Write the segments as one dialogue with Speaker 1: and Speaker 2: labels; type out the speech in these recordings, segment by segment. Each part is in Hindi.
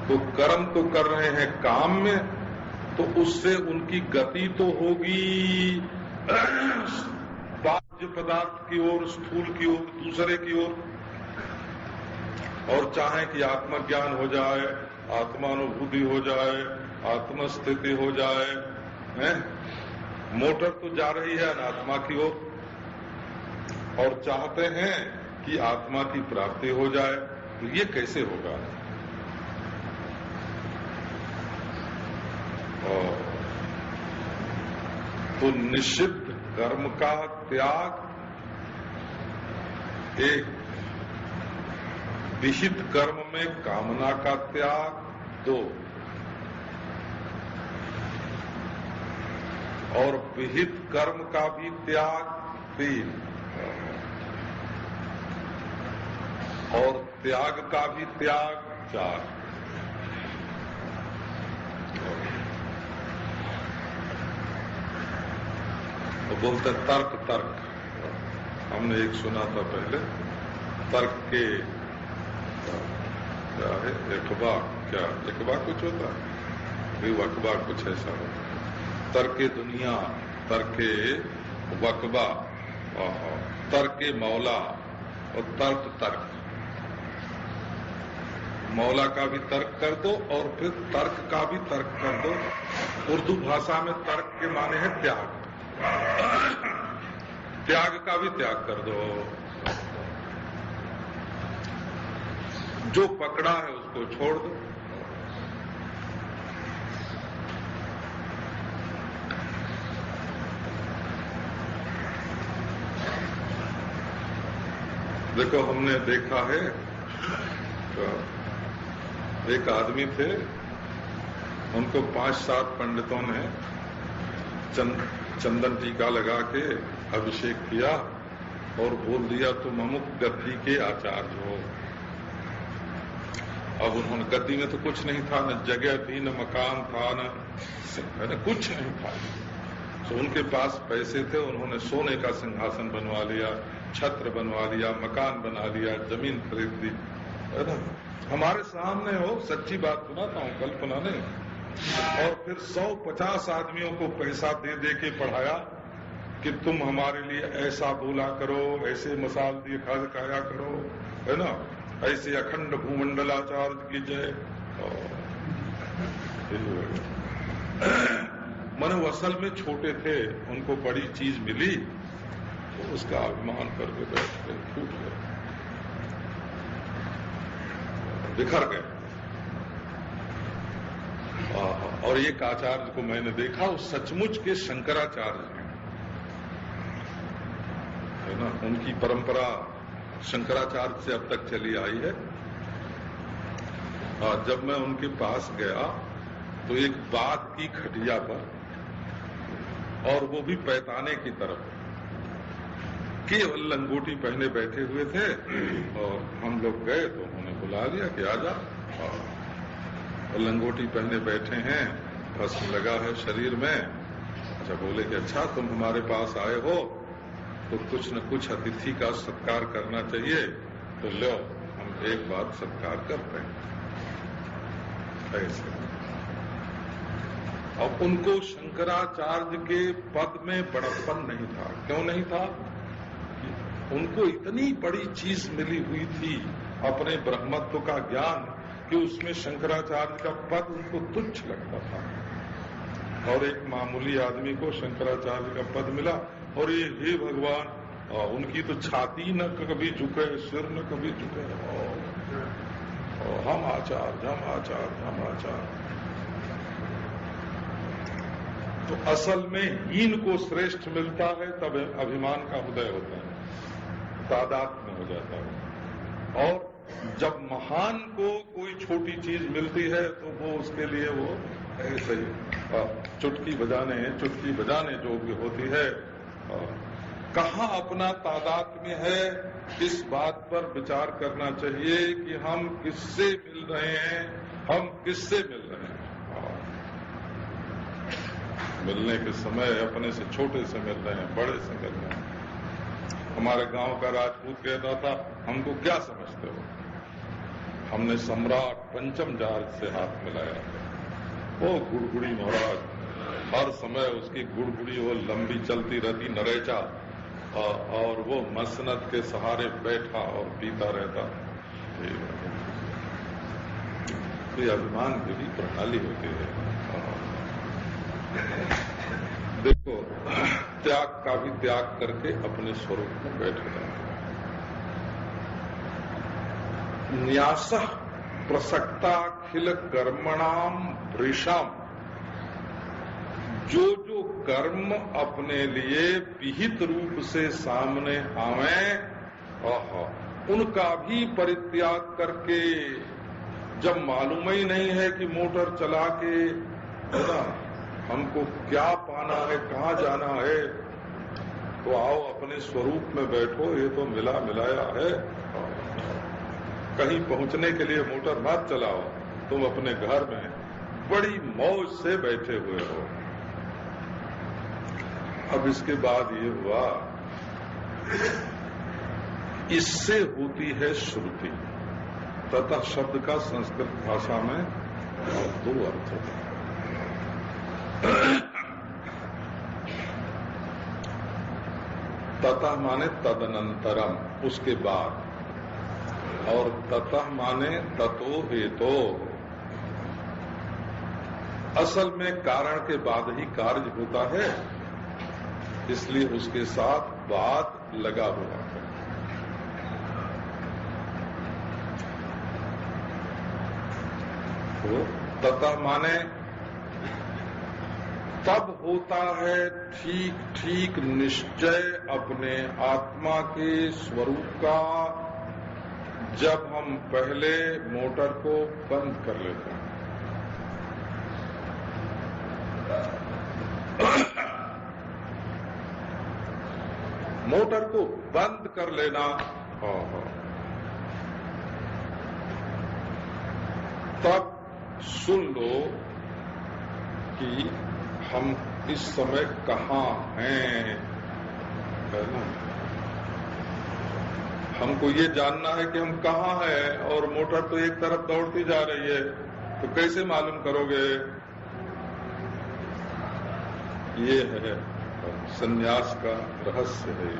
Speaker 1: तो कर्म तो कर रहे हैं काम में, तो उससे उनकी गति तो होगी बाह्य पदार्थ की ओर, स्थूल की ओर, दूसरे की ओर। और चाहे कि आत्मज्ञान हो जाए, आत्मानुभूति हो जाए, आत्मस्थिति हो जाए, मोटर तो जा रही है अनात्मा की ओर, और चाहते हैं कि आत्मा की प्राप्ति हो जाए। तो ये कैसे होगा? तो निषिद्ध कर्म का त्याग, एक विहित कर्म में कामना का त्याग, 2, और विहित कर्म का भी त्याग, 3, और त्याग का भी त्याग, 4। तो बोलते तर्क तर्क, हमने एक सुना था पहले, तर्क के क्या है, इकबा, क्या इकबा कुछ होता है, वकबा कुछ ऐसा होता है। तर्क दुनिया, तर्क वकबा, तर्क मौला और तर्क तर्क। मौला का भी तर्क कर दो और फिर तर्क का भी तर्क कर दो। उर्दू भाषा में तर्क के माने है त्याग, त्याग का भी त्याग कर दो। जो पकड़ा है उसको छोड़ दो। देखो, हमने देखा है, एक आदमी थे, उनको 5-7 पंडितों ने चंदन टीका लगा के अभिषेक किया और बोल दिया तुम अमुक गद्दी के आचार्य हो। अब उन्होंने, गद्दी में तो कुछ नहीं था, न जगह थी, न मकान था, न कुछ नहीं था। तो उनके पास पैसे थे, उन्होंने सोने का सिंहासन बनवा लिया, छत्र बनवा लिया, मकान बना लिया, जमीन खरीद ली, है ना। हमारे सामने हो, सच्ची बात सुनाता हूँ, कल्पना नहीं। और फिर 100-50 आदमियों को पैसा दे दे के पढ़ाया कि तुम हमारे लिए ऐसा बोला करो, ऐसे मसाल दिए खाया करो, है ना, ऐसे अखंड भूमंडलाचार्य की जय। माने वो असल में छोटे थे, उनको बड़ी चीज मिली तो उसका अभिमान करके बैठ गए, फूट गए, बिखर गए। और एक आचार्य को मैंने देखा, वो सचमुच के शंकराचार्य है ना, उनकी परंपरा शंकराचार्य से अब तक चली आई है। जब मैं उनके पास गया तो एक बाघ की खटिया पर, और वो भी पैताने की तरफ, केवल लंगोटी पहने बैठे हुए थे। और हम लोग गए तो उन्होंने बुला लिया कि आजा, और लंगोटी पहने बैठे हैं, भस्म लगा है शरीर में। अच्छा, बोले कि अच्छा तुम हमारे पास आए हो तो कुछ न कुछ अतिथि का सत्कार करना चाहिए, तो लो हम एक बात सत्कार करते हैं, ऐसे। अब उनको शंकराचार्य के पद में बड़प्पन नहीं था। क्यों नहीं था? उनको इतनी बड़ी चीज मिली हुई थी, अपने ब्रह्मत्व का ज्ञान, कि उसमें शंकराचार्य का पद उनको तुच्छ लगता था। और एक मामूली आदमी को शंकराचार्य का पद मिला, और ये हे भगवान, उनकी तो छाती न कभी झुके, सिर न कभी झुके, हम आचार्य, हम आचार्य, हम आचार्य। तो असल में हीन को श्रेष्ठ मिलता है तब अभिमान का उदय होता है, तादात्म्य हो जाता है। और जब महान को कोई छोटी चीज मिलती है तो वो उसके लिए वो ऐसे ही चुटकी बजाने योग्य होती है। कहाँ अपना तादात्म्य है, इस बात पर विचार करना चाहिए कि हम किससे मिल रहे हैं, हम किससे मिल रहे हैं। मिलने के समय अपने से छोटे से मिल रहे हैं, बड़े से मिल रहे हैं। हमारे गांव का राजपूत कहता था, हमको क्या समझते हो, हमने सम्राट पंचम जार से हाथ मिलाया। वो गुड़गुड़ी महाराज, हर समय उसकी गुड़गुड़ी वो लंबी चलती रहती, नरेचा, और वो मसनद के सहारे बैठा और पीता रहता। ये अभिमान की भी प्रणाली होती है। देखो, त्याग का भी त्याग करके अपने स्वरूप में बैठ जाए। न्यासः प्रसक्ताखिल कर्मणाम भृशम, जो जो कर्म अपने लिए विहित रूप से सामने आवे, उनका भी परित्याग करके, जब मालूम ही नहीं है कि मोटर चला के हमको क्या पाना है, कहाँ जाना है, तो आओ अपने स्वरूप में बैठो। ये तो मिला मिलाया है। कहीं पहुंचने के लिए मोटर मत चलाओ, तुम अपने घर में बड़ी मौज से बैठे हुए हो। अब इसके बाद ये हुआ, इससे होती है श्रुति। ततः शब्द का संस्कृत भाषा में दो अर्थ है। ततः माने तदनंतरम, उसके बाद, और ततः माने ततो हेतो। असल में कारण के बाद ही कार्य होता है, इसलिए उसके साथ बाद लगा हुआ है। तो ततः माने तब होता है ठीक ठीक निश्चय अपने आत्मा के स्वरूप का, जब हम पहले मोटर को बंद कर लेते हैं। मोटर को बंद कर लेना, तब सुन लो कि हम इस समय कहाँ हैं। हमको ये जानना है कि हम कहाँ हैं, और मोटर तो एक तरफ दौड़ती जा रही है, तो कैसे मालूम करोगे? ये है संन्यास का रहस्य है।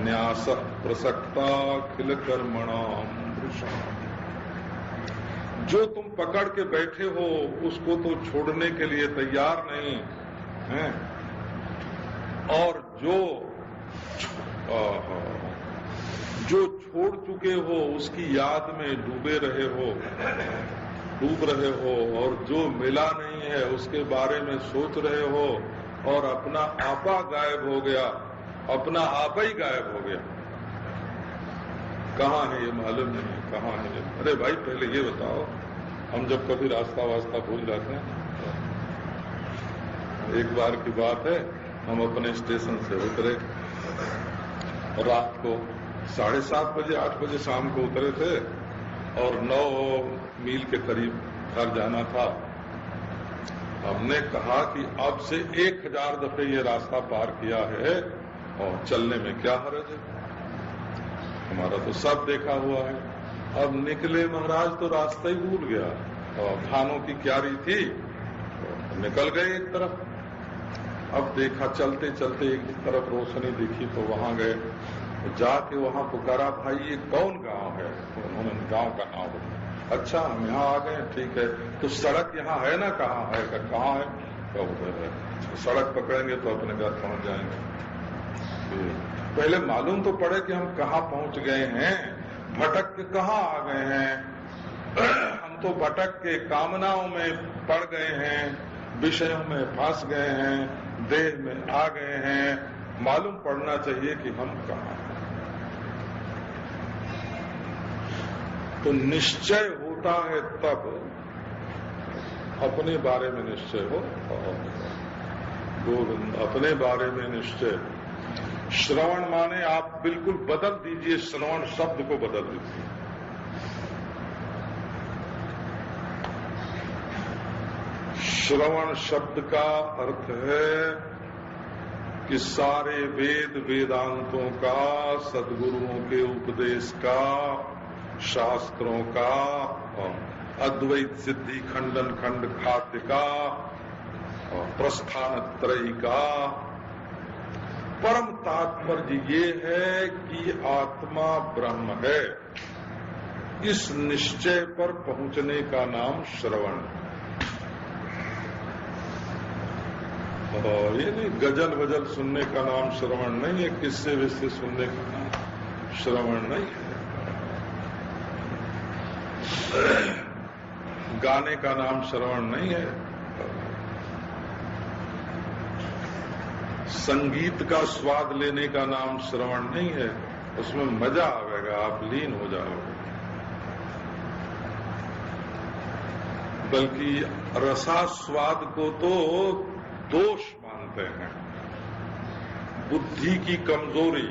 Speaker 1: न्यास प्रसक्ता खिल कर्मणाम भृशम। जो तुम पकड़ के बैठे हो उसको तो छोड़ने के लिए तैयार नहीं है, और जो छोड़ चुके हो उसकी याद में डूब रहे हो, और जो मिला नहीं है उसके बारे में सोच रहे हो, और अपना आपा गायब हो गया, अपना आपा ही गायब हो गया। कहाँ है ये मालूम नहीं, कहाँ है। अरे भाई पहले ये बताओ, हम जब कभी रास्ता वास्ता भूल जाते हैं, एक बार की बात है, हम अपने स्टेशन से उतरे, रात को 7:30 बजे 8 बजे शाम को उतरे थे, और 9 मील के करीब घर जाना था। हमने कहा कि अब से 1000 दफे ये रास्ता पार किया है, और चलने में क्या हर्ज है, हमारा तो सब देखा हुआ है। अब निकले महाराज तो रास्ता ही भूल गया, और धानों की क्यारी थी, तो निकल गए एक तरफ। अब देखा चलते चलते एक तरफ रोशनी दिखी, तो वहां गए, तो जाके वहां पुकारा, भाई ये कौन गांव है? तो उन्होंने गांव का नाम बताया। अच्छा हम यहाँ आ गए, ठीक है, तो सड़क यहाँ है ना? कहाँ है? कहाँ है? तो उधर है। तो सड़क पकड़ेंगे तो अपने घर पहुंच जाएंगे। पहले मालूम तो पड़े कि हम कहाँ पहुंच गए हैं, भटक के कहाँ आ गए हैं। हम तो भटक के कामनाओं में पड़ गए हैं, विषयों में फंस गए हैं, देह में आ गए हैं। मालूम पड़ना चाहिए कि हम कहाँ हैं। तो निश्चय होता है तब अपने बारे में निश्चय हो, गोविंद अपने बारे में निश्चय। श्रवण माने आप बिल्कुल बदल दीजिए, श्रवण शब्द को बदल दीजिए। श्रवण शब्द का अर्थ है कि सारे वेद वेदांतों का, सद्गुरुओं के उपदेश का शास्त्रों का, अद्वैत सिद्धि खंडन खंड खाद्य का, प्रस्थान त्रयी का। परम तात्पर्य ये है कि आत्मा ब्रह्म है, इस निश्चय पर पहुंचने का नाम श्रवण। ये नहीं गजल वजल सुनने का नाम श्रवण नहीं है, किस्से विस्से सुनने का नाम श्रवण नहीं है, गाने का नाम श्रवण नहीं है, संगीत का स्वाद लेने का नाम श्रवण नहीं है। उसमें मजा आवेगा, आप लीन हो जाओगे। बल्कि रसास्वाद को तो दोष मानते हैं, बुद्धि की कमजोरी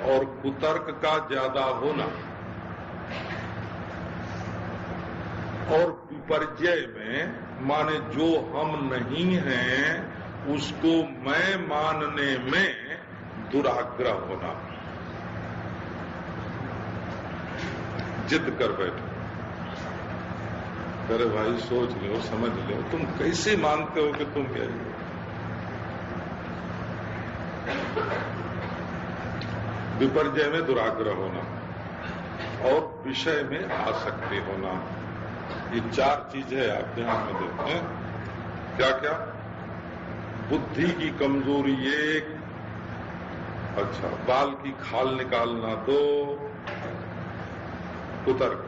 Speaker 1: और कुतर्क का ज्यादा होना और विपर्जय में, माने जो हम नहीं हैं उसको मैं मानने में दुराग्रह होना। जिद कर बैठे, अरे भाई सोच लो, समझ लो, तुम कैसे मानते हो कि तुम क्या हो? विपर्जय में दुराग्रह होना और विषय में आसक्ति होना, ये चार चीजें आप ध्यान में देते हैं। क्या क्या? बुद्धि की कमजोरी एक, अच्छा, बाल की खाल निकालना दो, कुतर्क,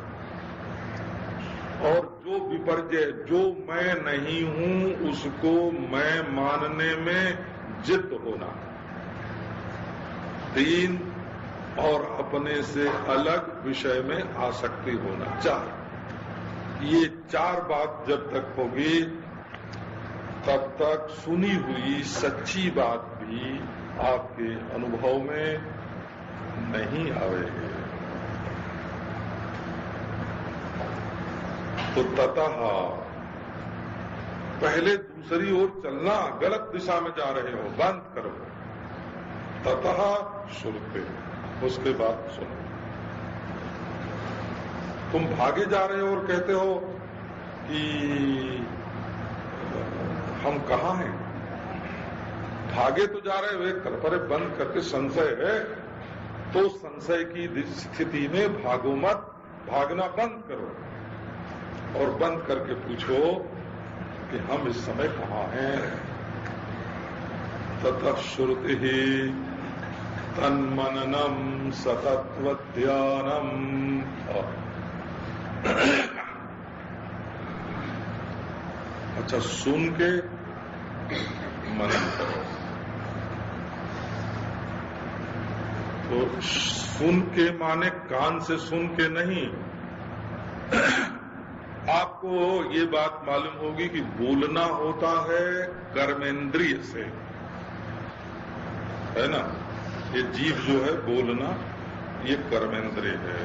Speaker 1: और जो विपर्जय, जो मैं नहीं हूं उसको मैं मानने में जिद होना, तीन, और अपने से अलग विषय में आसक्ति होना, चार। ये चार बात जब तक होगी तब तक सुनी हुई सच्ची बात भी आपके अनुभव में नहीं आएगी। तो ततः पहले दूसरी ओर चलना, गलत दिशा में जा रहे हो, बंद करो। ततः श्रुते, उसके बाद सुनो। तुम भागे जा रहे हो और कहते हो कि हम कहाँ हैं? भागे तो जा रहे हो, एक तरफ बंद करके संशय है, तो संशय की स्थिति में भागो मत, भागना बंद करो और बंद करके पूछो कि हम इस समय कहाँ हैं। ततः श्रुति तन्मननम सतत्व ध्यानम। अच्छा, सुन के मनन करो। तो सुन के माने कान से सुन के नहीं। आपको ये बात मालूम होगी कि बोलना होता है कर्मेंद्रिय से, है ना? ये जीभ जो है बोलना, ये कर्मेंद्रिय है।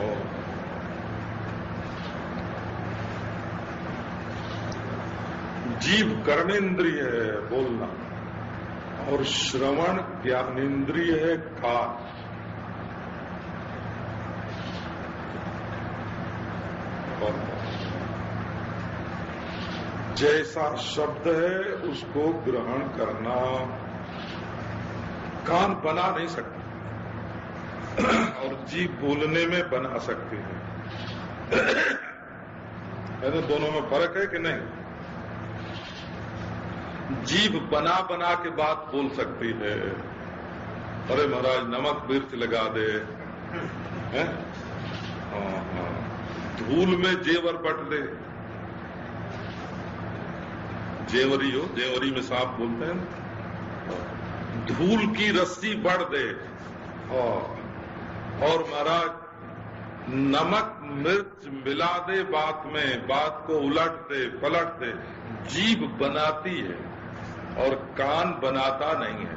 Speaker 1: और जीभ कर्मेंद्रिय है बोलना, और श्रवण ज्ञानेन्द्रिय है कान। जैसा शब्द है उसको ग्रहण करना। कान बना नहीं सकता और जीभ बोलने में बना सकती है। ऐसे दोनों में फर्क है कि नहीं? जीभ बना बना के बात बोल सकती है। अरे महाराज नमक मिर्च लगा दे, हैं? धूल में जेवर बट दे, जेवरी हो, जेवरी में सांप बोलते हैं। धूल की रस्सी बढ़ दे, और महाराज नमक मिर्च मिला दे बात में, बात को उलट दे पलट दे। जीभ बनाती है और कान बनाता नहीं है।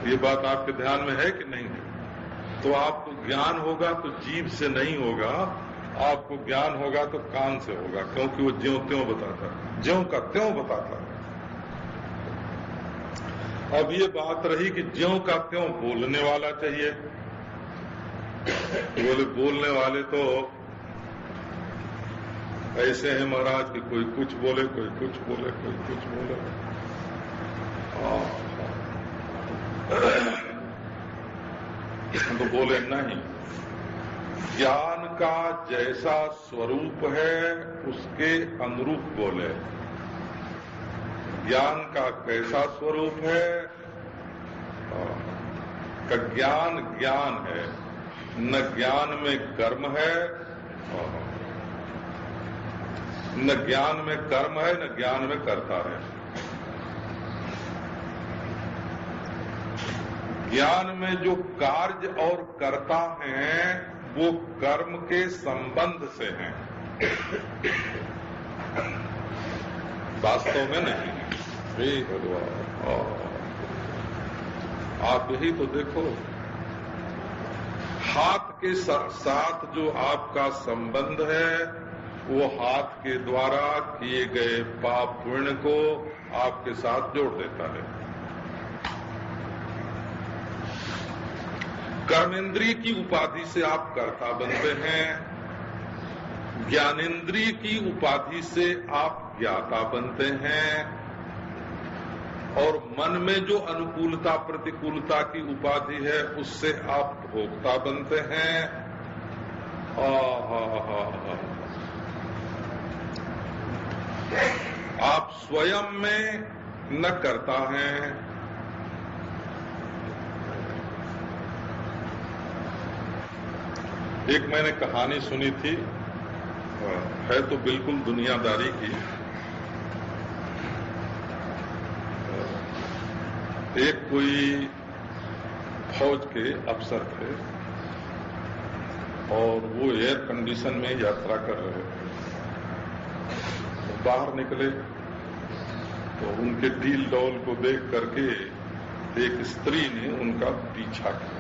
Speaker 1: ये बात आपके ध्यान में है कि नहीं है? तो आपको ज्ञान होगा तो जीभ से नहीं होगा, आपको ज्ञान होगा तो कान से होगा, क्योंकि वो ज्यों त्यों बताता है, ज्यों का त्यों बताता है। अब ये बात रही कि ज्यों का त्यों बोलने वाला चाहिए। बोलने वाले तो ऐसे हैं महाराज कि कोई कुछ बोले, कोई कुछ बोले, कोई कुछ बोले। तो बोले नहीं, ज्ञान का जैसा स्वरूप है उसके अनुरूप बोले। ज्ञान का कैसा स्वरूप है? का ज्ञान ज्ञान है, न ज्ञान में कर्म है, न ज्ञान में कर्म है, न ज्ञान में कर्ता है। ज्ञान में जो कार्य और कर्ता हैं वो कर्म के संबंध से हैं, वास्तव में नहीं। हे भगवान, आप यही तो देखो, हाथ के साथ जो आपका संबंध है वो हाथ के द्वारा किए गए पाप पुण्य को आपके साथ जोड़ देता है। कर्मेंद्रिय की उपाधि से आप कर्ता बनते हैं, ज्ञानेन्द्रिय की उपाधि से आप ज्ञाता बनते हैं, और मन में जो अनुकूलता प्रतिकूलता की उपाधि है उससे आप भोक्ता बनते हैं। आप स्वयं में न करता हैं। एक मैंने कहानी सुनी थी, है तो बिल्कुल दुनियादारी की। एक कोई फौज के अफसर थे और वो एयर कंडीशन में यात्रा कर रहे थे। बाहर निकले तो उनके डील डॉल को देख करके एक स्त्री ने उनका पीछा किया।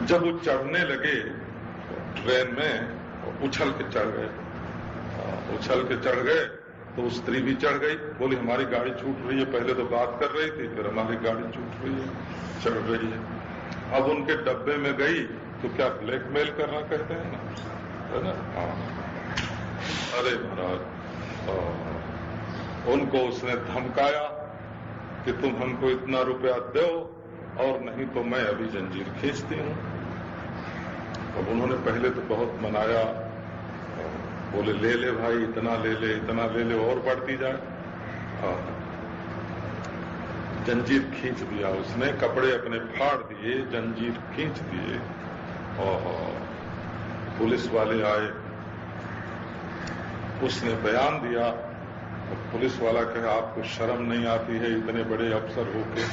Speaker 1: जब वो चढ़ने लगे ट्रेन में, उछल के चढ़ गए तो स्त्री भी चढ़ गई। बोली हमारी गाड़ी छूट रही है, पहले तो बात कर रही थी, फिर हमारी गाड़ी छूट रही है, चढ़ रही है। अब उनके डब्बे में गई तो क्या ब्लैकमेल करना कहते हैं ना, है ना? हाँ। अरे महाराज, उनको उसने धमकाया कि तुम हमको इतना रुपया दो और नहीं तो मैं अभी जंजीर खींचती हूँ। अब उन्होंने पहले तो बहुत मनाया, बोले ले ले भाई, इतना ले ले, इतना ले ले, और बढ़ती जाए। जंजीर खींच दिया उसने, कपड़े अपने फाड़ दिए, जंजीर खींच दिए। और पुलिस वाले आए, उसने बयान दिया। पुलिस वाला कहे आपको शर्म नहीं आती है, इतने बड़े अफसर होके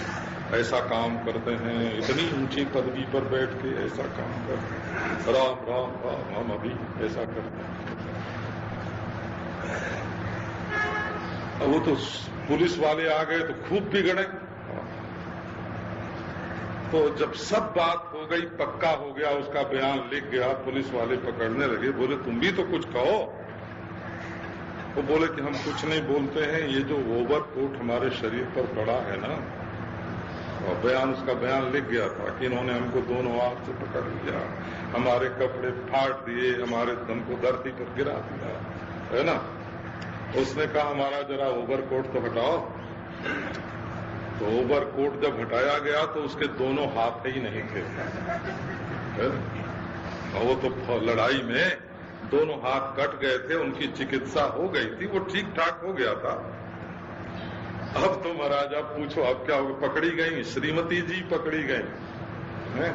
Speaker 1: ऐसा काम करते हैं, इतनी ऊंची पदवी पर बैठ के ऐसा काम करते हैं, राम राम राम, हम अभी ऐसा करते हैं। वो तो पुलिस वाले आ गए तो खूब बिगड़े। तो जब सब बात हो गई, पक्का हो गया, उसका बयान लिख गया, पुलिस वाले पकड़ने लगे। बोले तुम भी तो कुछ कहो। वो बोले कि हम कुछ नहीं बोलते हैं, ये जो ओवरकोट हमारे शरीर पर पड़ा है ना, और बयान, उसका बयान लिख गया था कि इन्होंने हमको दोनों हाथ से पकड़ लिया, हमारे कपड़े फाड़ दिए, हमारे दम को धरती पर गिरा दिया, है ना। उसने कहा हमारा जरा ओवरकोट तो हटाओ। तो ओवरकोट जब हटाया गया तो उसके दोनों हाथ ही नहीं थे, और वो तो लड़ाई में दोनों हाथ कट गए थे, उनकी चिकित्सा हो गई थी, वो ठीक ठाक हो गया था। अब तो महाराज आप पूछो अब क्या होगा? पकड़ी गई, श्रीमती जी पकड़ी गई हैं?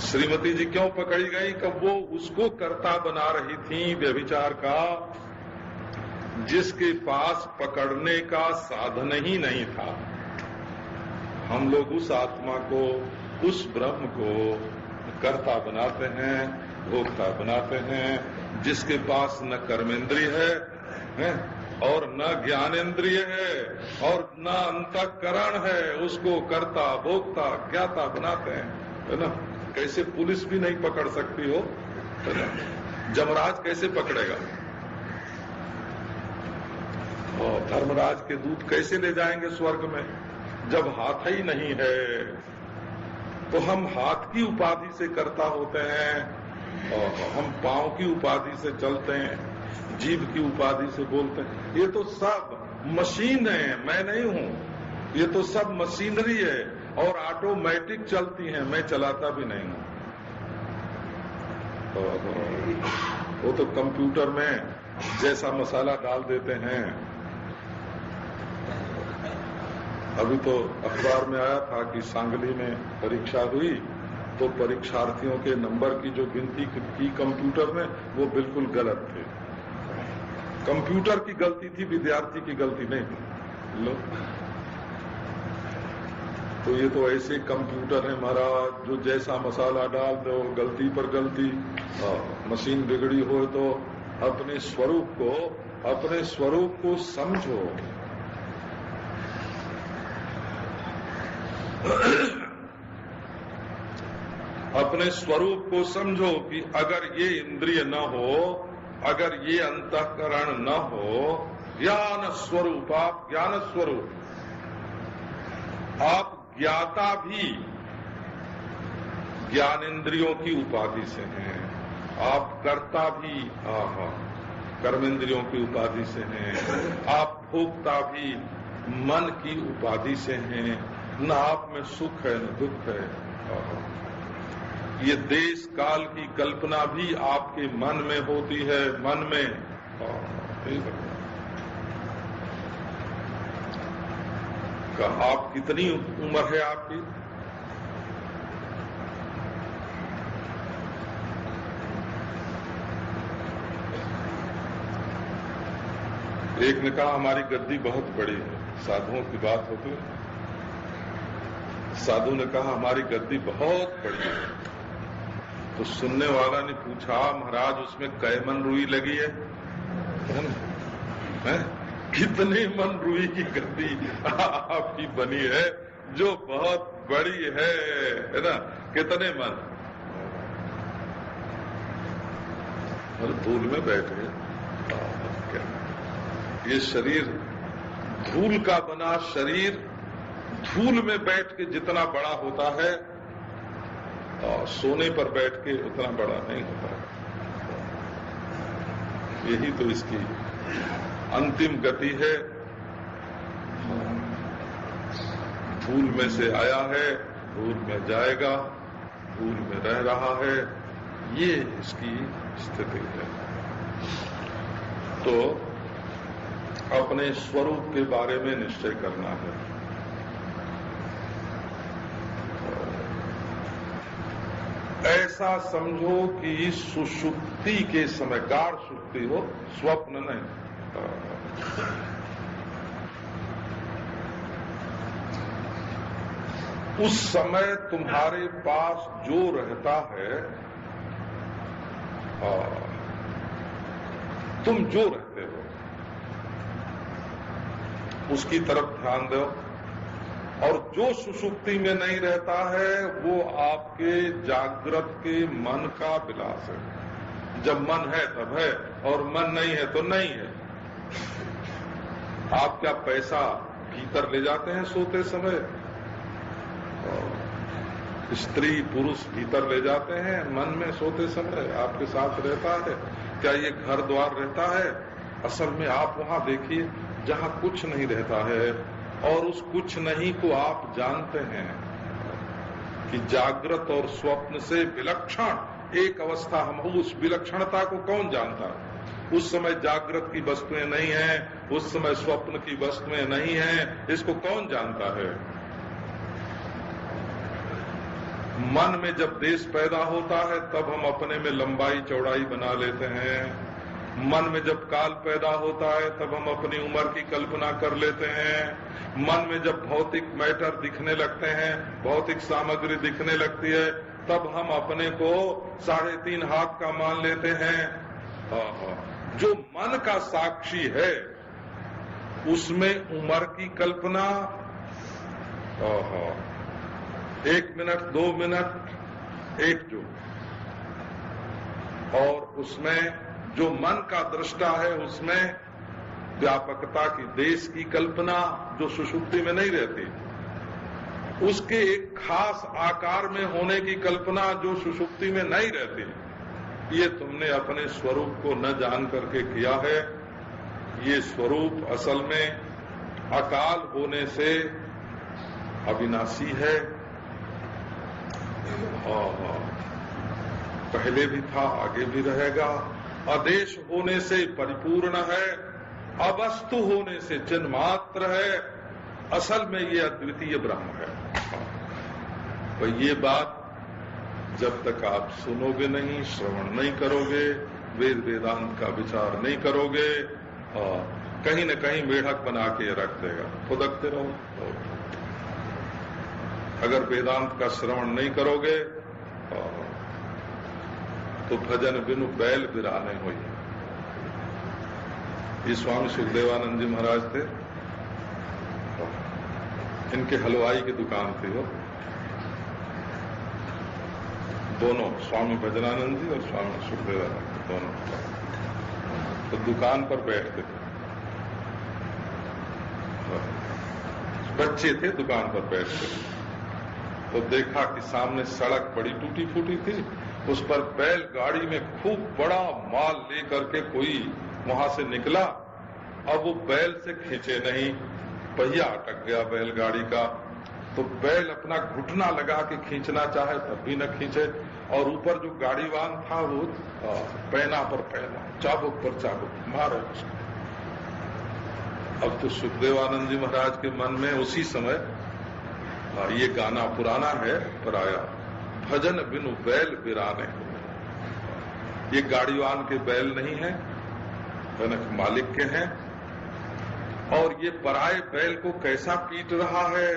Speaker 1: श्रीमती जी क्यों पकड़ी गई? कब वो उसको कर्ता बना रही थी व्यभिचार का, जिसके पास पकड़ने का साधन ही नहीं था। हम लोग उस आत्मा को, उस ब्रह्म को कर्ता बनाते हैं, भोक्ता बनाते हैं, जिसके पास न कर्मेंद्रिय है और न ज्ञानेन्द्रिय है और न अंतःकरण है, उसको कर्ता भोक्ता ज्ञाता बनाते हैं, है ना। कैसे पुलिस भी नहीं पकड़ सकती हो, है ना। जमराज कैसे पकड़ेगा? और धर्मराज के दूत कैसे ले जाएंगे स्वर्ग में जब हाथ ही नहीं है? तो हम हाथ की उपाधि से कर्ता होते हैं और हम पांव की उपाधि से चलते हैं, जीभ की उपाधि से बोलते हैं। ये तो सब मशीन है, मैं नहीं हूं। ये तो सब मशीनरी है और ऑटोमेटिक चलती हैं, मैं चलाता भी नहीं हूं। वो तो कंप्यूटर में जैसा मसाला डाल देते हैं। अभी तो अखबार में आया था कि सांगली में परीक्षा हुई तो परीक्षार्थियों के नंबर की जो गिनती की कंप्यूटर में, वो बिल्कुल गलत थे। कंप्यूटर की गलती थी, विद्यार्थी की गलती नहीं थी। लो, तो ये तो ऐसे कंप्यूटर है महाराज, जो जैसा मसाला डाल दो गलती पर गलती। मशीन बिगड़ी हो तो अपने स्वरूप को समझो। अपने स्वरूप को समझो कि अगर ये इंद्रिय न हो, अगर ये अंतःकरण न हो, ज्ञान स्वरूप, आप ज्ञान स्वरूप, आप ज्ञाता भी ज्ञानेन्द्रियों की उपाधि से हैं, आप कर्ता भी कर्मेंद्रियों की उपाधि से हैं, आप भोक्ता भी मन की उपाधि से हैं। न आप में सुख है न दुख है। ये देश काल की कल्पना भी आपके मन में होती है, मन में। आप कितनी उम्र है आपकी? एक ने कहा हमारी गद्दी बहुत बड़ी है। साधुओं की बात होती है। साधु ने कहा हमारी गद्दी बहुत बड़ी है। तो सुनने वाला ने पूछा महाराज उसमें कै मन रुई लगी है? कितने मन रुई की गद्दी आपकी बनी है जो बहुत बड़ी है ना? कितने मन? और धूल में बैठे। ये शरीर धूल का बना शरीर धूल में बैठ के जितना बड़ा होता है, सोने पर बैठ के उतना बड़ा नहीं होता। यही तो इसकी अंतिम गति है। धूल में से आया है, धूल में जाएगा, धूल में रह रहा है। ये इसकी स्थिति है। तो अपने स्वरूप के बारे में निश्चय करना है। ऐसा समझो कि सुषुप्ति के समय, गाढ़ सुप्ति हो, स्वप्न नहीं। उस समय तुम्हारे पास जो रहता है, तुम जो रहते हो उसकी तरफ ध्यान दो। और जो सुषुप्ति में नहीं रहता है वो आपके जागृत के मन का विलास है। जब मन है तब है और मन नहीं है तो नहीं है। आप क्या पैसा भीतर ले जाते हैं सोते समय? स्त्री पुरुष भीतर ले जाते हैं मन में सोते समय, आपके साथ रहता है। क्या ये घर द्वार रहता है? असल में आप वहां देखिए जहां कुछ नहीं रहता है और उस कुछ नहीं को आप जानते हैं कि जागृत और स्वप्न से विलक्षण एक अवस्था हम हो। उस विलक्षणता को कौन जानता है? उस समय जागृत की वस्तुएं नहीं है, उस समय स्वप्न की वस्तुएं नहीं है, इसको कौन जानता है? मन में जब देश पैदा होता है तब हम अपने में लंबाई चौड़ाई बना लेते हैं। मन में जब काल पैदा होता है तब हम अपनी उम्र की कल्पना कर लेते हैं। मन में जब भौतिक मैटर दिखने लगते हैं, भौतिक सामग्री दिखने लगती है, तब हम अपने को 3.5 हाथ का मान लेते हैं। जो मन का साक्षी है उसमें उम्र की कल्पना 1 मिनट 2 मिनट एक जो, और उसमें जो मन का दृष्टा है उसमें व्यापकता की, देश की कल्पना जो सुषुप्ति में नहीं रहती, उसके एक खास आकार में होने की कल्पना जो सुषुप्ति में नहीं रहती, ये तुमने अपने स्वरूप को न जान करके किया है। ये स्वरूप असल में अकाल होने से अविनाशी है, और पहले भी था, आगे भी रहेगा। अदेश होने से परिपूर्ण है, अवस्तु होने से चिन्मात्र है, असल में ये अद्वितीय ब्रह्म है। तो ये बात जब तक आप सुनोगे नहीं, श्रवण नहीं करोगे, वेद वेदांत का विचार नहीं करोगे, कहीं न कहीं मेढक बना के रख देगा, फुदकते रहो। अगर वेदांत का श्रवण नहीं करोगे तो भजन बिनु बैल बिराने हुई। ये स्वामी सुखदेवानंद जी महाराज थे, इनके हलवाई की दुकान थी वो, दोनों, स्वामी भजनानंद जी और स्वामी सुखदेवानंद दोनों। तो दुकान पर बैठते थे, बच्चे थे, दुकान पर बैठते थे। तो देखा कि सामने सड़क बड़ी टूटी फूटी थी, उस पर बैलगाड़ी में खूब बड़ा माल लेकर के कोई वहां से निकला। अब वो बैल से खींचे नहीं, पहिया अटक गया बैलगाड़ी का, तो बैल अपना घुटना लगा के खींचना चाहे तब भी न खींचे, और ऊपर जो गाड़ीवान था वो पैना पर पैना, चाबुक पर चाबुक मारे उसको। अब तो सुखदेवानंद जी महाराज के मन में उसी समय ये गाना पुराना है पर आया, भजन बिनु बैल बिराने। ये गाड़ीवान के बैल नहीं है, जनक मालिक के हैं, और ये पराये बैल को कैसा पीट रहा है।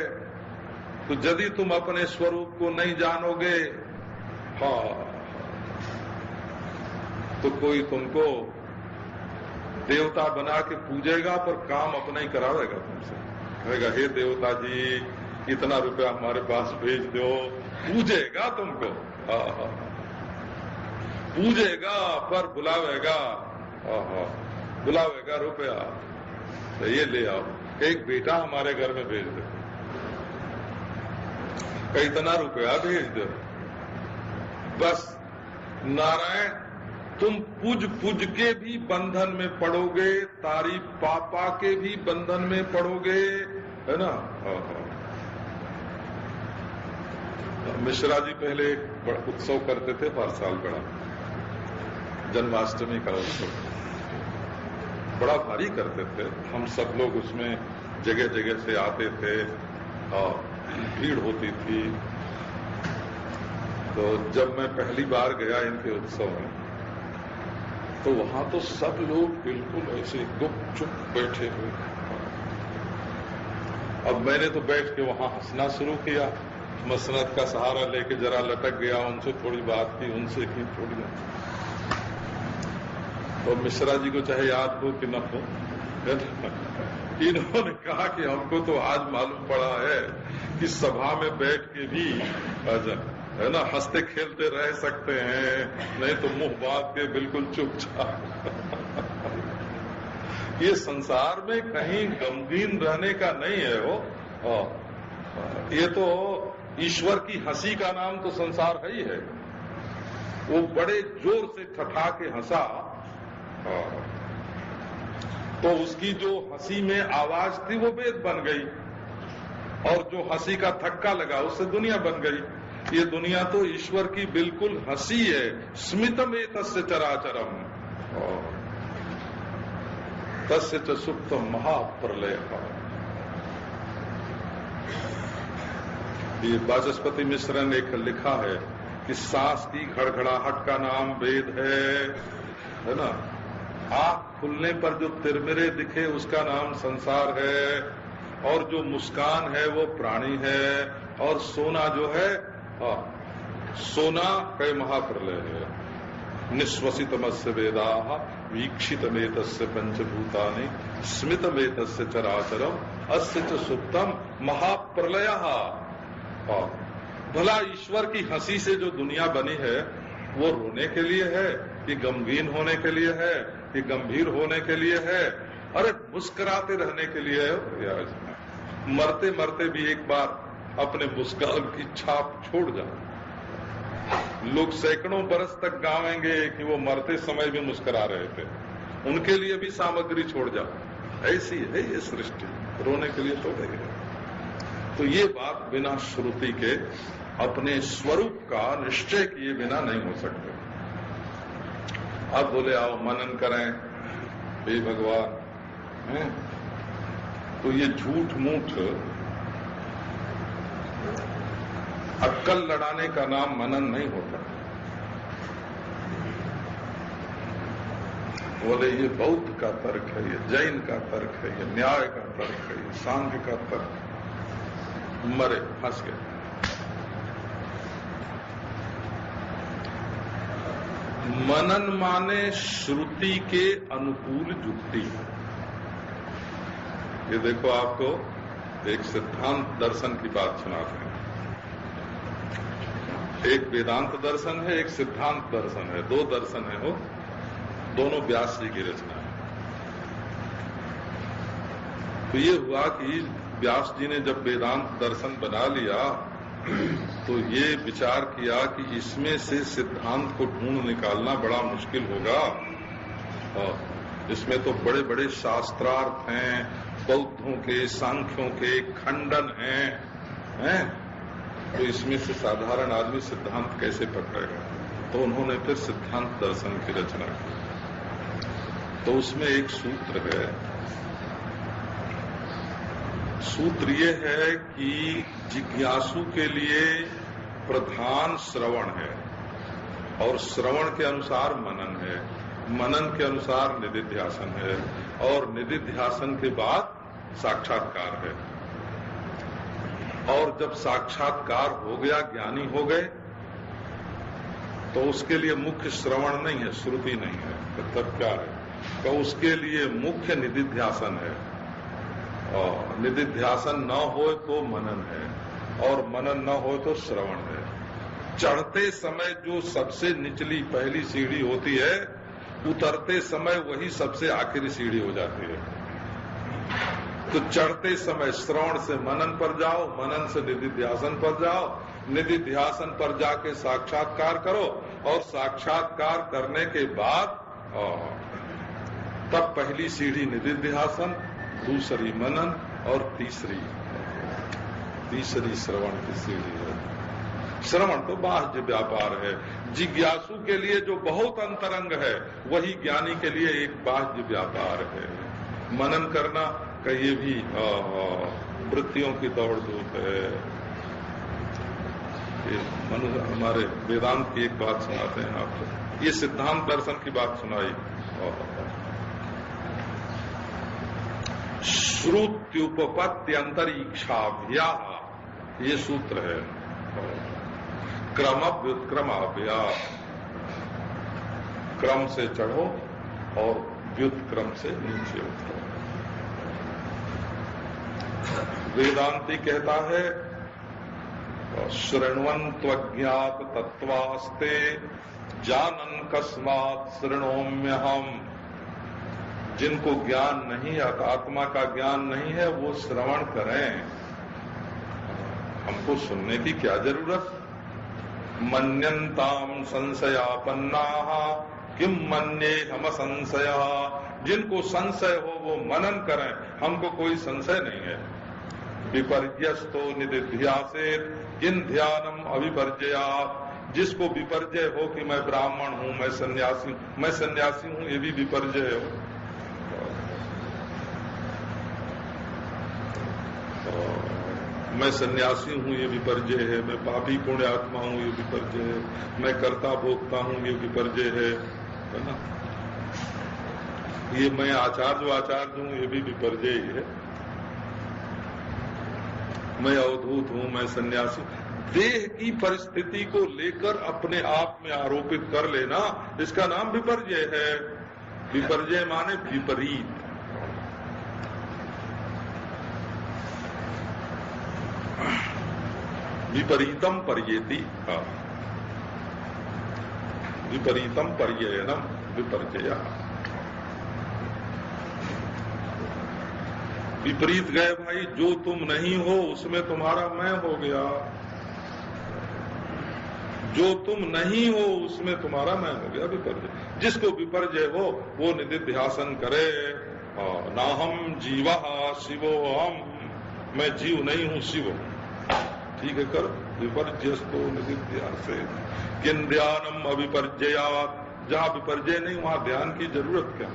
Speaker 1: तो यदि तुम अपने स्वरूप को नहीं जानोगे, तो कोई तुमको देवता बना के पूजेगा, पर काम अपना ही करावेगा तुमसे। कहेगा, हे देवता जी इतना रुपया हमारे पास भेज दो, पूजेगा तुमको, पूजेगा पर बुलावेगा रुपया, तो ये ले आओ, एक बेटा हमारे घर में भेज दो, इतना रुपया भेज दो। बस नारायण, तुम पूज के भी बंधन में पड़ोगे, तारीफ पापा के भी बंधन में पड़ोगे, है ना। मिश्रा जी पहले बड़ा उत्सव करते थे, हर साल बड़ा जन्माष्टमी का उत्सव बड़ा भारी करते थे। हम सब लोग उसमें जगह जगह से आते थे और भीड़ होती थी। तो जब मैं पहली बार गया इनके उत्सव में, तो वहां तो सब लोग बिल्कुल ऐसे गुपचुप बैठे हुए। अब मैंने तो बैठ के वहां हंसना शुरू किया, मसनद का सहारा लेके जरा लटक गया, उनसे थोड़ी बात की, उनसे की थोड़ी। तो मिश्रा जी को चाहे याद हो कि न हो, इन्होंने कहा कि हमको तो आज मालूम पड़ा है कि सभा में बैठ के भी है ना हंसते खेलते रह सकते हैं, नहीं तो मुंह बांध के बिल्कुल चुपचाप। ये संसार में कहीं गमगीन रहने का नहीं है वो। ये तो ईश्वर की हंसी का नाम तो संसार है ही है। वो बड़े जोर से ठठा के हंसा, तो उसकी जो हंसी में आवाज थी वो वेद बन गई, और जो हंसी का धक्का लगा उससे दुनिया बन गई। ये दुनिया तो ईश्वर की बिल्कुल हंसी है। स्मितम एतस्य चराचरम तस्य च सुप्तम महाप्रलय। ये वाचस्पति मिश्र ने लिखा है कि सांस की खड़खड़ाहट का नाम वेद है ना। आंख खुलने पर जो तिरमिरे दिखे उसका नाम संसार है, और जो मुस्कान है वो प्राणी है, और सोना जो है सोना कई महाप्रलय है। निश्वसितमस्य वेदाः वीक्षितमेतस्य पंचभूतानि स्मितमेतस्य चराचरम अस्य च सुप्तम महाप्रलयः। भला ईश्वर की हंसी से जो दुनिया बनी है वो रोने के लिए है कि गमगीन होने के लिए है कि गंभीर होने के लिए है? अरे मुस्कुराते रहने के लिए है प्रयास में। मरते मरते भी एक बार अपने मुस्कान की छाप छोड़ जाओ। लोग सैकड़ों बरस तक गावेंगे कि वो मरते समय भी मुस्कुरा रहे थे, उनके लिए भी सामग्री छोड़ जाओ। ऐसी है ये सृष्टि, रोने के लिए थोड़े है। तो ये बात बिना श्रुति के अपने स्वरूप का निश्चय किए बिना नहीं हो सकते। अब बोले आओ मनन करें, हे भगवान, तो ये झूठ मूठ अक्कल लड़ाने का नाम मनन नहीं होता। बोले ये बौद्ध का तर्क है, ये जैन का तर्क है, ये न्याय का तर्क है, ये सांख्य का तर्क है। मरे, फंस गए। मनन माने श्रुति के अनुकूल युक्ति। ये देखो, आपको एक सिद्धांत दर्शन की बात सुनाते हैं। एक वेदांत दर्शन है, एक सिद्धांत दर्शन है, दो दर्शन है, वो दोनों व्यास जी की रचना है। तो ये हुआ कि व्यास जी ने जब वेदांत दर्शन बना लिया तो ये विचार किया कि इसमें से सिद्धांत को ढूंढ निकालना बड़ा मुश्किल होगा। इसमें तो बड़े बड़े शास्त्रार्थ हैं, बौद्धों के, सांख्यों के खंडन हैं, तो इसमें से साधारण आदमी सिद्धांत कैसे पकड़ेगा। तो उन्होंने फिर सिद्धांत दर्शन की रचना की। तो उसमें एक सूत्र है, सूत्र ये है कि जिज्ञासु के लिए प्रधान श्रवण है, और श्रवण के अनुसार मनन है, मनन के अनुसार निधिध्यासन है, और निधिध्यासन के बाद साक्षात्कार है। और जब साक्षात्कार हो गया, ज्ञानी हो गए, तो उसके लिए मुख्य श्रवण नहीं है, श्रुति नहीं है। मतलब क्या है? तो उसके लिए मुख्य निधिध्यासन है, और निधिध्यासन न हो तो मनन है, और मनन न हो तो श्रवण है। चढ़ते समय जो सबसे निचली पहली सीढ़ी होती है, उतरते समय वही सबसे आखिरी सीढ़ी हो जाती है। तो चढ़ते समय श्रवण से मनन पर जाओ, मनन से निधिध्यासन पर जाओ, निधिध्यासन पर जाके साक्षात्कार करो, और साक्षात्कार करने के बाद तब पहली सीढ़ी निधिध्यासन, दूसरी मनन, और तीसरी श्रवण की सीढ़ी है। श्रवण तो बाह्य व्यापार है। जिज्ञासु के लिए जो बहुत अंतरंग है, वही ज्ञानी के लिए एक बाह्य व्यापार है। मनन करना का ये भी वृत्तियों की दौड़ धूप है। हमारे वेदांत की एक बात सुनाते हैं आपको। ये सिद्धांत दर्शन की बात सुनाई। श्रुत्युपपत्त्यंतरीक्षाभ्या, ये सूत्र है। क्रम व्युत्क्रमाभ्यास, क्रम से चढ़ो और व्युत्क्रम से नीचे उतरो। वेदांती कहता है शृण्वन्त्वज्ञात तत्वास्ते जानन कस्मात् शृणोम्यहम्। जिनको ज्ञान नहीं, आत्मा का ज्ञान नहीं है, वो श्रवण करें। हमको सुनने की क्या जरूरत। मन्यन्ताम संशयापन्नाः किम मन्ये हम संशय। जिनको संशय हो वो मनन करें, हमको कोई संशय नहीं है। विपर्यस्तो निधिध्यासेत् किं ध्यानम अविपर्जयात्। जिसको विपर्जय हो कि मैं ब्राह्मण हूं, मैं सन्यासी हूं, ये भी विपर्जय हो। मैं सन्यासी हूं, ये विपर्जय है। मैं पापी पुण्य आत्मा हूं, ये विपर्जय है। मैं कर्ता भोक्ता हूं, ये विपर्जय है ना। ये मैं आचार्य हूं, ये भी विपर्जय ही है। मैं अवधूत हूं, मैं सन्यासी। देह की परिस्थिति को लेकर अपने आप में आरोपित कर लेना, इसका नाम विपर्जय है। विपर्जय माने विपरीत। विपरीतम पर्येति, विपरीतम पर्ययनम विपर्जय। विपरीत गए भाई, जो तुम नहीं हो उसमें तुम्हारा मैं हो गया, जो तुम नहीं हो उसमें तुम्हारा मैं हो गया विपर्जय। जिसको विपर्जय हो वो निधिध्यासन करे। ना हम जीवा शिवो हम, मैं जीव नहीं हूं शिव। ठीक है, कर विपर्जयस्तो निधिध्यासे किन ध्यानम अविपर्जयात्। जहां विपर्जय नहीं वहां ध्यान की जरूरत क्या।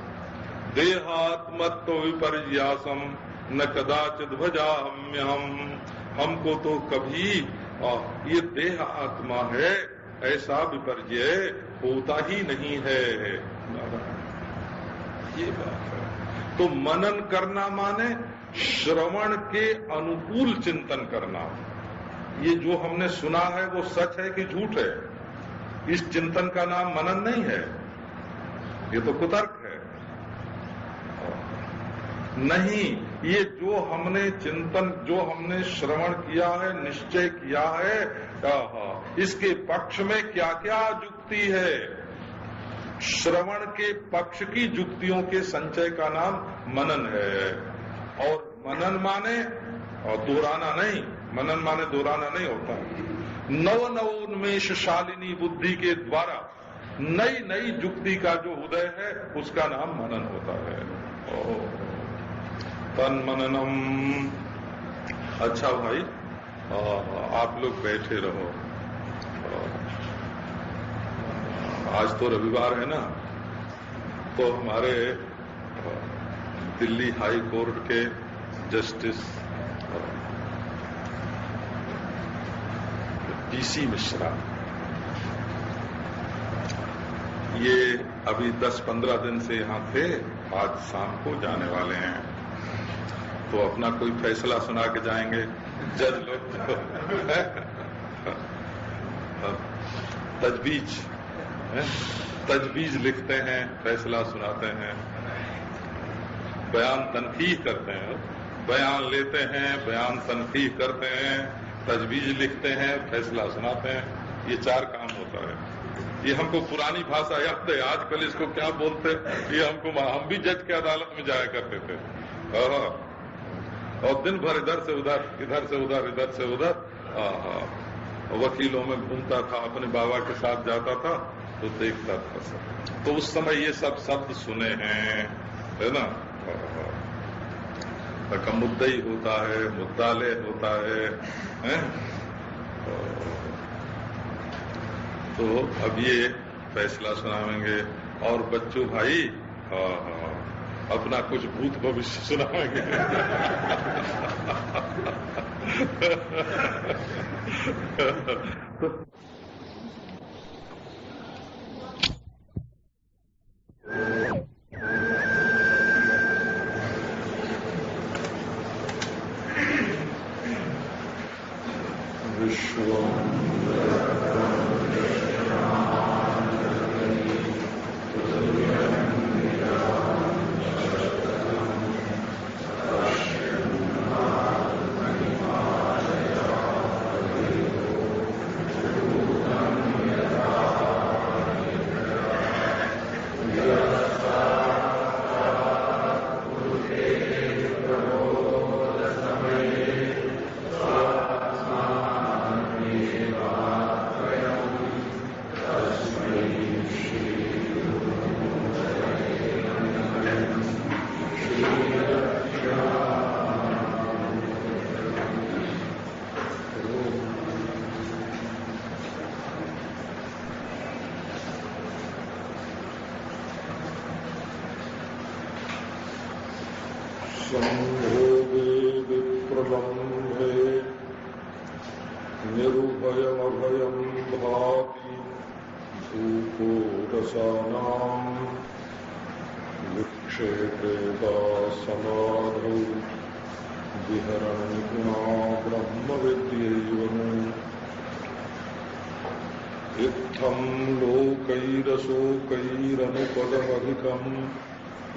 Speaker 1: देहात्मत्व विपर्यासम न कदाचित भजाम्यहम। हमको तो कभी ये देह आत्मा है ऐसा विपर्जय होता ही नहीं है। ये बात है। तो मनन करना माने श्रवण के अनुकूल चिंतन करना। ये जो हमने सुना है वो सच है कि झूठ है, इस चिंतन का नाम मनन नहीं है, ये तो कुतर्क है। नहीं, ये जो हमने चिंतन, जो हमने श्रवण किया है, निश्चय किया है, इसके पक्ष में क्या क्या जुक्ति है। श्रवण के पक्ष की जुक्तियों के संचय का नाम मनन है। और मनन माने और दोहराना नहीं, मनन माने दोहराना नहीं होता। नव नवोन्मेष शालिनी बुद्धि के द्वारा नई नई जुक्ति का जो उदय है उसका नाम मनन होता है। तन मननम। अच्छा भाई, आप लोग बैठे रहो। आज तो रविवार है ना, तो हमारे दिल्ली हाई कोर्ट के जस्टिस पीसी मिश्रा, ये अभी 10-15 दिन से यहाँ थे, आज शाम को जाने वाले हैं। तो अपना कोई फैसला सुना के जाएंगे। जज लोग तजवीज लिखते हैं, फैसला सुनाते हैं, बयान तनखीह करते हैं, बयान लेते हैं, बयान तनखीह करते हैं, तजवीज लिखते हैं, फैसला सुनाते हैं। ये 4 काम होता है। ये हमको पुरानी भाषा याद है, आजकल इसको क्या बोलते, ये हमको, हम भी जज के अदालत में जाया करते थे और दिन भर इधर से उधर, इधर से उधर, इधर से उधर वकीलों में घूमता था, अपने बाबा के साथ जाता था तो देखता था सब। तो उस समय ये सब शब्द सुने हैं, है ना। मुद्दई होता है, मुद्दाले होता है? तो अब ये फैसला सुनाएंगे। और बच्चों भाई, अपना कुछ भूत भविष्य सुनाएंगे।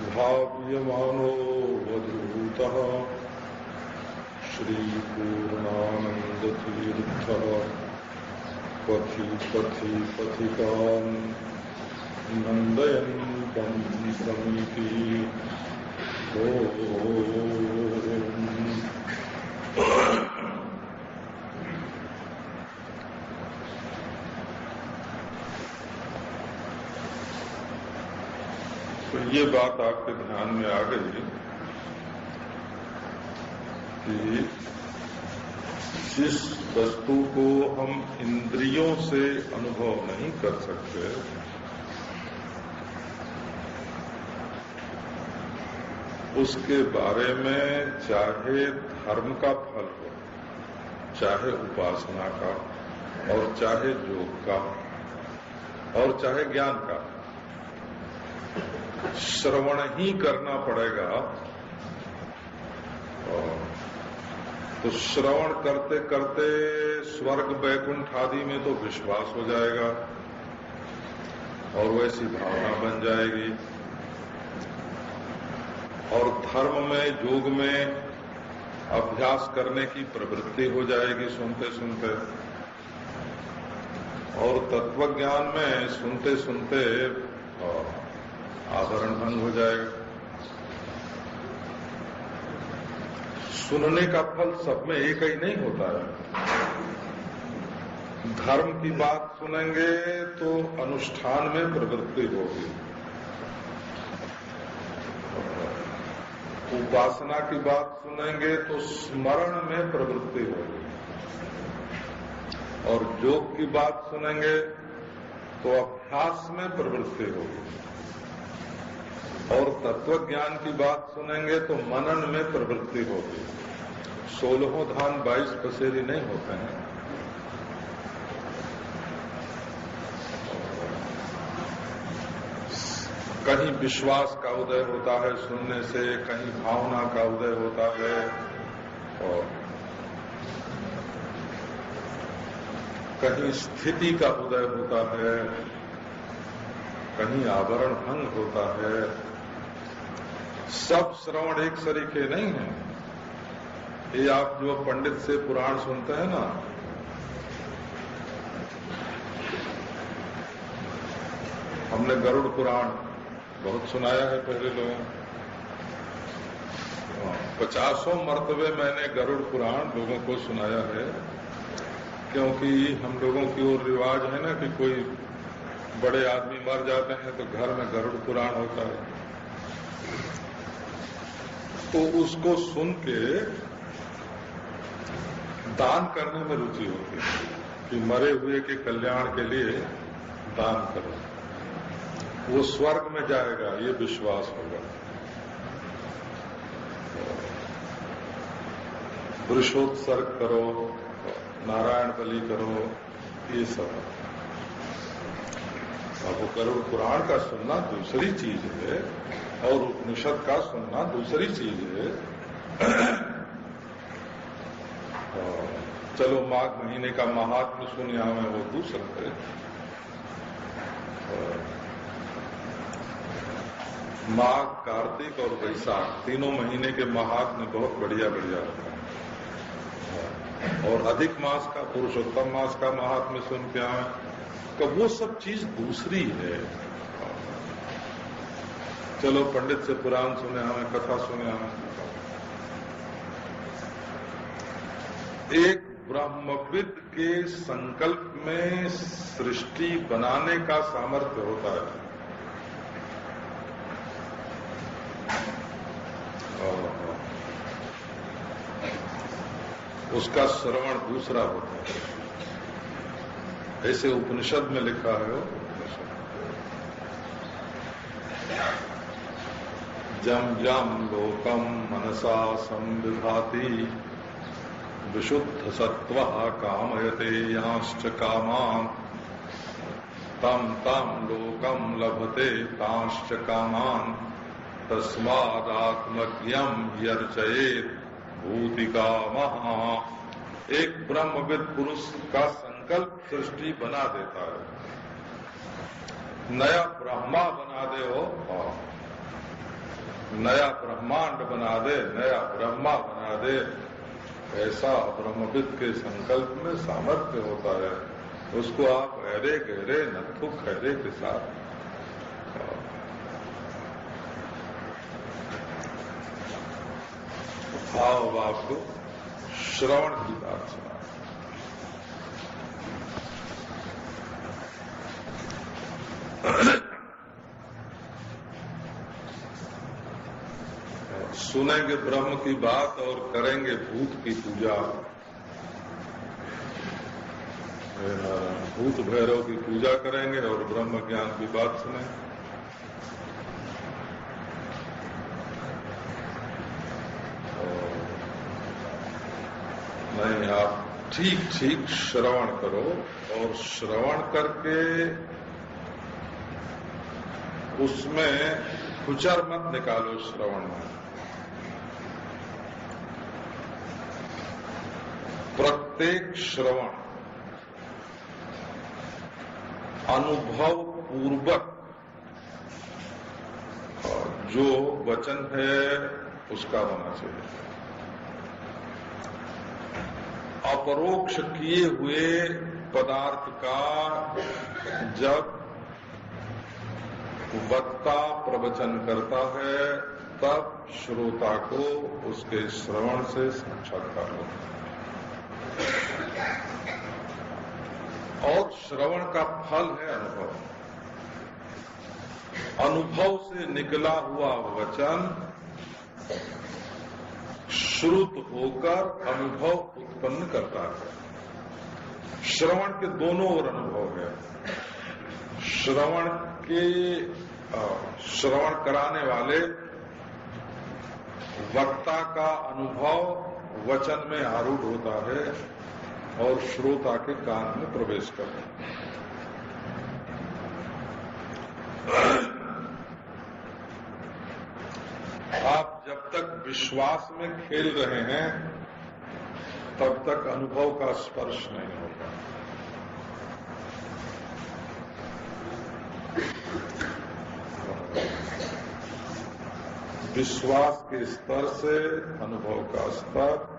Speaker 2: भाव्यमानो वधूतः श्रीपूर्णानन्दतीर्थः पथि पथि पथिकान् नन्दयन्तं समीति
Speaker 1: तो ये बात आपके ध्यान में आ गई कि जिस वस्तु को हम इंद्रियों से अनुभव नहीं कर सकते, उसके बारे में चाहे धर्म का फल हो, चाहे उपासना का, और चाहे योग का, और चाहे ज्ञान का, श्रवण ही करना पड़ेगा। तो श्रवण करते करते स्वर्ग वैकुंठ आदि में तो विश्वास हो जाएगा और वैसी भावना बन जाएगी, और धर्म में, योग में अभ्यास करने की प्रवृत्ति हो जाएगी सुनते सुनते, और तत्वज्ञान में सुनते सुनते आभरण भंग हो जाएगा। सुनने का फल सब में एक ही नहीं होता है। धर्म की बात सुनेंगे तो अनुष्ठान में प्रवृत्ति होगी, उपासना की बात सुनेंगे तो स्मरण में प्रवृत्ति होगी, और योग की बात सुनेंगे तो अभ्यास में प्रवृत्ति होगी, और तत्वज्ञान की बात सुनेंगे तो मनन में प्रवृत्ति होगी। 16 धान 22 पसेरी नहीं होते हैं। कहीं विश्वास का उदय होता है सुनने से, कहीं भावना का उदय होता है, और कहीं स्थिति का उदय होता है, कहीं आवरण भंग होता है। सब श्रवण एक सरीखे नहीं है। ये आप जो पंडित से पुराण सुनते हैं ना, हमने गरुड़ पुराण बहुत सुनाया है पहले लोगों, 50 मर्तबे मैंने गरुड़ पुराण लोगों को सुनाया है, क्योंकि हम लोगों की ओर रिवाज है ना कि कोई बड़े आदमी मर जाते हैं तो घर में गरुड़ पुराण होता है, तो उसको सुन के दान करने में रुचि होती है कि मरे हुए के कल्याण के लिए दान करो, वो स्वर्ग में जाएगा, ये विश्वास होगा। वृषोत्सर्ग करो, नारायण बलि करो, ये सब। अब वो गरुड़ पुराण का सुनना दूसरी चीज है और उपनिषद का सुनना दूसरी चीज है। चलो माघ महीने का महात्म्य सुनिया में वो दूसरा है। माघ, कार्तिक और वैशाख तीनों महीने के महात्म्य बहुत बढ़िया बढ़िया होता है, और अधिक मास का, पुरुषोत्तम मास का महात्म्य सुन के आए तो वो सब चीज दूसरी है। चलो पंडित से पुराण सुने हमें, कथा सुने हमें। एक ब्रह्मविद के संकल्प में सृष्टि बनाने का सामर्थ्य होता है, उसका श्रवण दूसरा होता है। ऐसे उपनिषद में लिखा है, जम जम लोकम मनसा संविभाति विशुद्ध सत्वः कामयते यांश्च कामान् तम तम लोकम लभते तांश्च कामान् तस्मादात्मज्ञम यर्चयेत् भूतिकामः। एक ब्रह्मविद पुरुष का संकल्प सृष्टि बना देता है, नया ब्रह्मा बना दे, हो नया ब्रह्मांड बना दे, नया ब्रह्मा बना दे, ऐसा ब्रह्मविद के संकल्प में सामर्थ्य होता है। उसको आप गहरे गहरे नथु खहरे के साथ अब आपको श्रवण की बात सुना। सुनेंगे ब्रह्म की बात और करेंगे भूत की पूजा। भूत भैरव की पूजा करेंगे और ब्रह्म ज्ञान की बात सुनेंगे। नहीं, आप ठीक ठीक श्रवण करो और श्रवण करके उसमें खुचर मत निकालो। श्रवण में प्रत्येक श्रवण अनुभव पूर्वक जो वचन है उसका होना चाहिए। अपरोक्ष किए हुए पदार्थ का जब वक्ता प्रवचन करता है तब श्रोता को उसके श्रवण से साक्षात्कार होता है। और श्रवण का फल है अनुभव। अनुभव से निकला हुआ वचन श्रुत होकर अनुभव उत्पन्न करता है। श्रवण के दोनों ओर अनुभव है। श्रवण कराने वाले वक्ता का अनुभव वचन में आरूढ़ होता है और श्रोता के कान में प्रवेश करता है। आप जब तक विश्वास में खेल रहे हैं तब तक अनुभव का स्पर्श नहीं होगा। विश्वास के स्तर से अनुभव का स्तर